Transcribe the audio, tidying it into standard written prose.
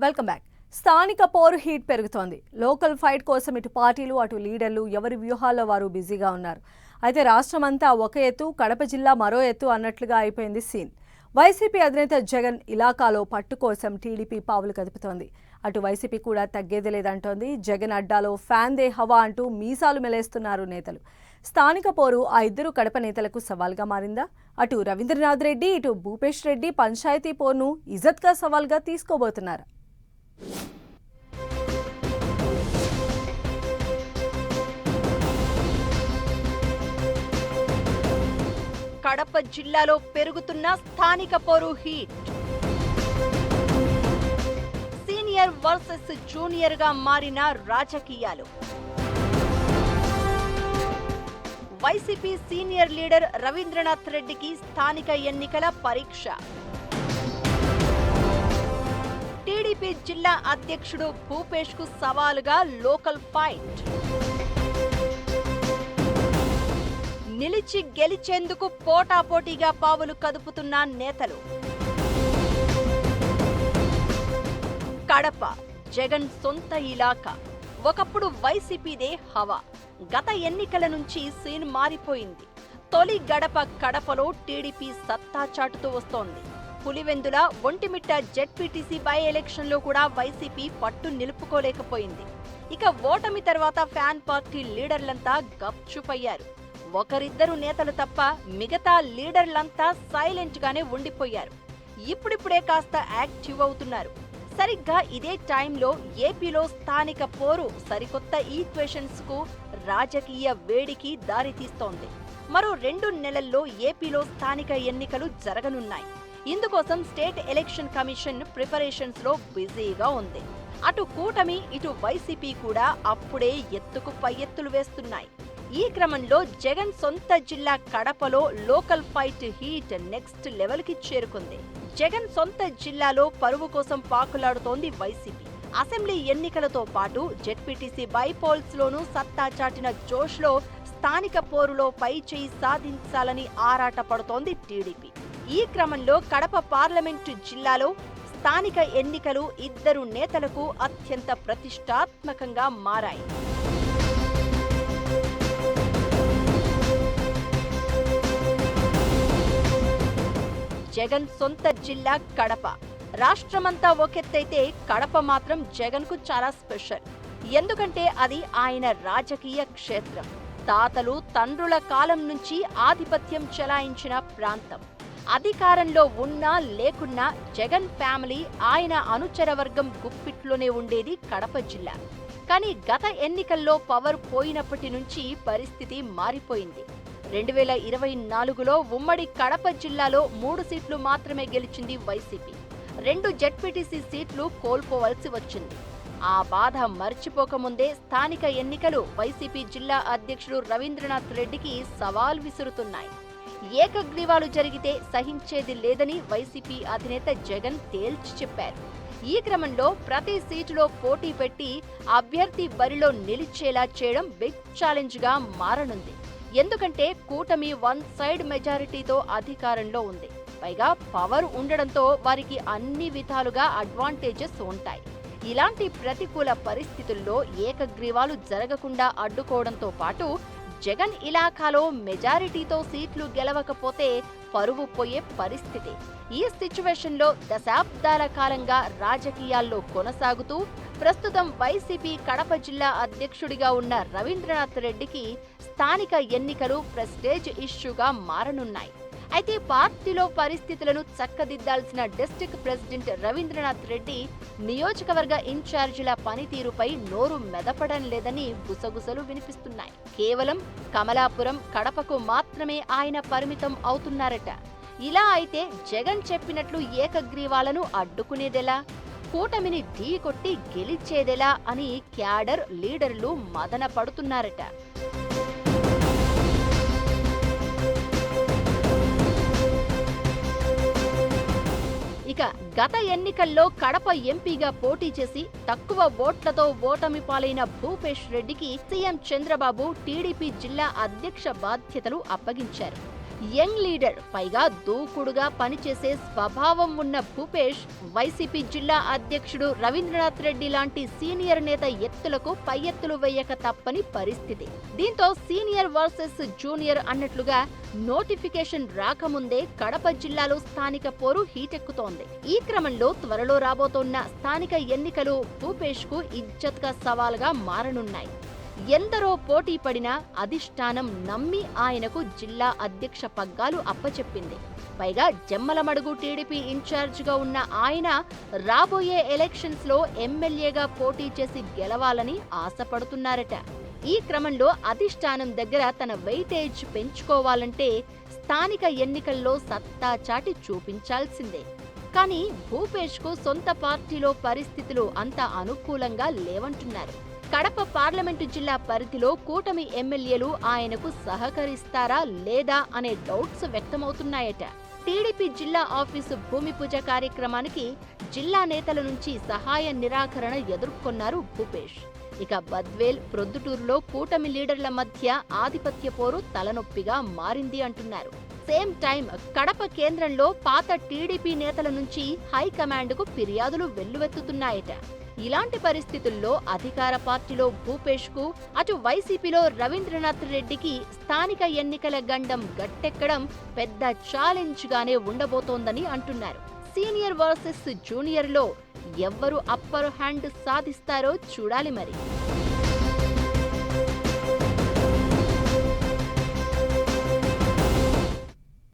Welcome back. స్థానిక పోరు heat పెరుగుతోంది. లోకల్ ఫైట్ కోసం ఇటు పార్టీలు అటు లీడర్లు ఎవరి వ్యూహాల్లో వారు బిజీగా ఉన్నారు. అయితే రాష్ట్రమంతా ఒక ఎత్తు, కడప జిల్లా మరో ఎత్తు అన్నట్లుగా అయిపోయింది సీన్. వైసీపీ అధినేత జగన్ ఇలాకాలో పట్టు కోసం టీడీపీ పావులు కదుపుతోంది. అటు వైసీపీ కూడా తగ్గేది లేదంటోంది. జగన్ అడ్డాలో ఫ్యాన్ దే హవా అంటూ మీసాలు మెలేస్తున్నారు నేతలు. స్థానిక పోరు ఆ ఇద్దరు కడప నేతలకు సవాల్గా మారిందా? అటు రవీంద్రనాథ్ రెడ్డి, ఇటు భూపేష్ రెడ్డి పంచాయతీ పోరును ఇజత్గా సవాల్గా తీసుకోబోతున్నారు. కడప జిల్లాలో పెరుగుతున్న స్థానిక పోరు హీట్. సీనియర్ వర్సెస్ జూనియర్ గా మారిన రాజకీయాలు. వైసీపీ సీనియర్ లీడర్ రవీంద్రనాథ్ రెడ్డికి స్థానిక ఎన్నికల పరీక్ష. టీడీపీ జిల్లా అధ్యక్షుడు భూపేష్ కు సవాలుగా లోకల్ ఫైట్. నిలిచి గెలిచేందుకు పోటాపోటీగా పావులు కదుపుతున్న నేతలు. కడప జగన్ సొంత ఇలాకా. ఒకప్పుడు వైసీపీదే హవా. గత ఎన్నికల నుంచి సీన్ మారిపోయింది. తొలి గడప కడపలో టీడీపీ సత్తా చాటుతూ వస్తోంది. పులివెందుల, ఒంటిమిట్ట జెడ్పీటీసీ బై ఎలక్షన్లో కూడా వైసీపీ పట్టు నిలుపుకోలేకపోయింది. ఇక ఓటమి తర్వాత ఫ్యాన్ పార్టీ లీడర్లంతా గప్చుపయ్యారు. ఒకరిద్దరు నేతలు తప్ప మిగతా లీడర్లంతా సైలెంట్ గానే ఉండిపోయారు. ఇప్పుడిప్పుడే కాస్త యాక్టివ్ అవుతున్నారు. సరిగ్గా ఇదే టైంలో ఏపీలో స్థానిక పోరు సరికొత్త ఈక్వేషన్స్ కు, రాజకీయ వేడికి దారితీస్తోంది. మరో 2 నెలల్లో ఏపీలో స్థానిక ఎన్నికలు జరగనున్నాయి. ఇందుకోసం స్టేట్ ఎలక్షన్ కమిషన్ ప్రిపరేషన్స్ లో బిజీగా ఉంది. అటు కూటమి, ఇటు వైసీపీ కూడా అప్పుడే ఎత్తుకు పై ఎత్తులు వేస్తున్నాయి. ఈ క్రమంలో జగన్ సొంత జిల్లా కడపలో local fight heat next level కి చేరుకుంది. జగన్ సొంత జిల్లాలో పరువు కోసం పాకులాడుతోంది వైసీపీ. అసెంబ్లీ ఎన్నికలతో పాటు జెడ్పీటీసీ బైపోల్స్ లోనూ సత్తా చాటిన జోష్ లో స్థానిక పోరులో పై చేయి సాధించాలని ఆరాట పడుతోంది టీడీపీ. ఈ క్రమంలో కడప పార్లమెంటు జిల్లాలో స్థానిక ఎన్నికలు ఇద్దరు నేతలకు అత్యంత ప్రతిష్టాత్మకంగా మారాయి. జగన్ సొంత జిల్లా కడప. రాష్ట్రమంతా ఒకెత్తైతే కడప మాత్రం జగన్ కు చాలా స్పెషల్. ఎందుకంటే అది ఆయన రాజకీయ క్షేత్రం. తాతలు, తండ్రుల కాలం నుంచి ఆధిపత్యం చెలాయించిన ప్రాంతం. అధికారంలో ఉన్నా లేకున్నా జగన్ ఫ్యామిలీ, ఆయన అనుచర వర్గం గుప్పిట్లోనే ఉండేది కడప జిల్లా. కానీ గత ఎన్నికల్లో పవర్ పోయినప్పటి నుంచి పరిస్థితి మారిపోయింది. 2024లో ఉమ్మడి కడప జిల్లాలో 3 సీట్లు మాత్రమే గెలిచింది వైసీపీ. 2 జెడ్పీటీసీ సీట్లు కోల్పోవలసి వచ్చింది. ఆ బాధ మర్చిపోకముందే స్థానిక ఎన్నికలు వైసీపీ జిల్లా అధ్యక్షుడు రవీంద్రనాథ్ రెడ్డికి సవాల్ విసురుతున్నాయి. ఏకగ్రీవాలు జరిగితే సహించేది లేదని వైసీపీ అధినేత జగన్ తేల్చి చెప్పారు. ఈ క్రమంలో ప్రతి సీటులో పోటీ పెట్టి అభ్యర్థి బరిలో నిలిచేలా చేయడం బిగ్ ఛాలెంజ్ గా మారనుంది. ఎందుకంటే కూటమి 1 సైడ్ మెజారిటీతో అధికారంలో ఉంది. పైగా పవర్ ఉండడంతో వారికి అన్ని విధాలుగా అడ్వాంటేజెస్ ఉంటాయి. ఇలాంటి ప్రతికూల పరిస్థితుల్లో ఏకగ్రీవాలు జరగకుండా అడ్డుకోవడంతో పాటు జగన్ ఇలాకాలో మెజారిటీతో సీట్లు గెలవకపోతే పరువు పోయే పరిస్థితి. ఈ సిచ్యువేషన్లో దశాబ్దాల కాలంగా రాజకీయాల్లో కొనసాగుతూ ప్రస్తుతం వైసీపీ కడప జిల్లా అధ్యక్షుడిగా ఉన్న రవీంద్రనాథ్ రెడ్డికి స్థానిక ఎన్నికలు ప్రెస్టేజ్ ఇష్యూగా మారనున్నాయి. అయితే పార్టీలో పరిస్థితులను చక్కదిద్దాల్సిన డిస్ట్రిక్ట్ ప్రెసిడెంట్ రవీంద్రనాథ్ రెడ్డి నియోజకవర్గ ఇన్ఛార్జీల పనితీరుపై నోరు మెదపడం లేదని గుసగుసలు వినిపిస్తున్నాయి. కేవలం కమలాపురం, కడపకు మాత్రమే ఆయన పరిమితం అవుతున్నారట. ఇలా అయితే జగన్ చెప్పినట్లు ఏకగ్రీవాలను అడ్డుకునేదెలా, కూటమిని ఢీకొట్టి గెలిచేదెలా అని క్యాడర్, లీడర్లు మదన పడుతున్నారట. ఇక గత ఎన్నికల్లో కడప ఎంపీగా పోటీ చేసి తక్కువ ఓట్లతో ఓటమి పాలైన భూపేష్ రెడ్డికి సీఎం చంద్రబాబు టీడీపీ జిల్లా అధ్యక్ష బాధ్యతలు అప్పగించారు. యంగ్ లీడర్, పైగా దూకుడుగా పనిచేసే స్వభావం ఉన్న భూపేష్ వైసీపీ జిల్లా అధ్యక్షుడు రవీంద్రనాథ్ రెడ్డి లాంటి సీనియర్ నేత ఎత్తులకు పై ఎత్తులు వేయక తప్పని పరిస్థితి. దీంతో సీనియర్ వర్సెస్ జూనియర్ అన్నట్లుగా నోటిఫికేషన్ రాకముందే కడప జిల్లాలో స్థానిక పోరు హీటెక్కుతోంది. ఈ క్రమంలో త్వరలో రాబోతోన్న స్థానిక ఎన్నికలు భూపేష్ కు ఇజ్జత్గా సవాల్గా మారనున్నాయి. ఎందరో పోటీ పడినా అధిష్టానం నమ్మి ఆయనకు జిల్లా అధ్యక్ష పగ్గాలు అప్పచెప్పింది. పైగా జమ్మలమడుగు టీడీపీ ఇన్ఛార్జిగా ఉన్న ఆయన రాబోయే ఎలక్షన్స్ లో ఎమ్మెల్యేగా పోటీ చేసి గెలవాలని ఆశపడుతున్నారట. ఈ క్రమంలో అధిష్టానం దగ్గర తన వెయిటేజ్ పెంచుకోవాలంటే స్థానిక ఎన్నికల్లో సత్తా చాటి చూపించాల్సిందే. కానీ భూపేష్ కు సొంత పార్టీలో పరిస్థితులు అంత అనుకూలంగా లేవంటున్నారు. కడప పార్లమెంటు జిల్లా పరిధిలో కూటమి ఎమ్మెల్యేలు ఆయనకు సహకరిస్తారా లేదా అనే డౌట్స్ వ్యక్తమవుతున్నాయట. టీడీపీ జిల్లా ఆఫీసు భూమి పూజ కార్యక్రమానికి జిల్లా నేతల నుంచి సహాయ నిరాకరణ ఎదుర్కొన్నారు భూపేష్. ఇక బద్వేల్, ప్రొద్దుటూరులో కూటమి లీడర్ల మధ్య ఆధిపత్య పోరు తలనొప్పిగా మారింది అంటున్నారు. సేమ్ టైం కడప కేంద్రంలో పాత టీడీపీ నేతల నుంచి హైకమాండ్కు ఫిర్యాదులు వెల్లువెత్తుతున్నాయట. ఇలాంటి పరిస్థితుల్లో అధికార పార్టీలో భూపేష్ కు, అటు వైసీపీలో రవీంద్రనాథ్ రెడ్డికి స్థానిక ఎన్నికల గండం గట్టెక్కడం పెద్ద ఛాలెంజ్ గానే ఉండబోతోందని అంటున్నారు. సీనియర్ వర్సెస్ జూనియర్ లో ఎవ్వరు అప్పర్ హ్యాండ్ సాధిస్తారో చూడాలి మరి.